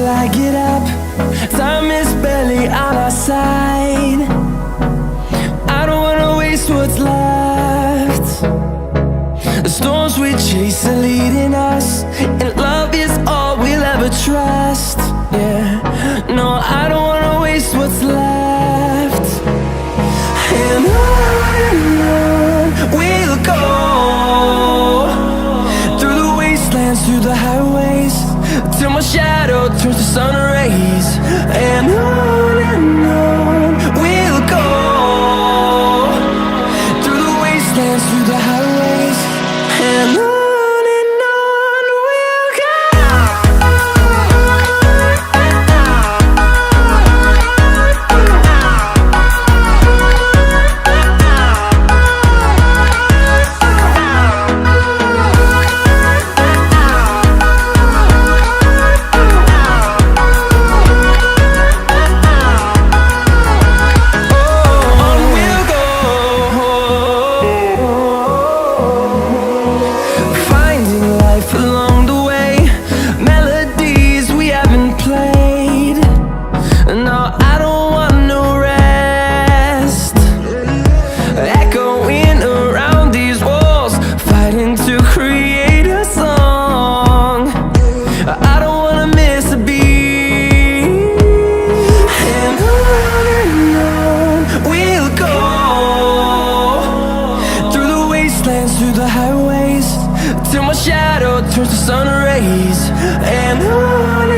I get up. Time is barely on our side. I don't wanna waste what's left. The storms we chase are leading us, and love is all we'll ever trust. Yeah, no, I don't wanna waste what's left. And on we'll go, through the wastelands, through the highways, till my shadow turns to sun rays. And on we'll go, through the wastelands, through the highways, and on we'll go. Through the highways, till my shadow turns to sun rays. And on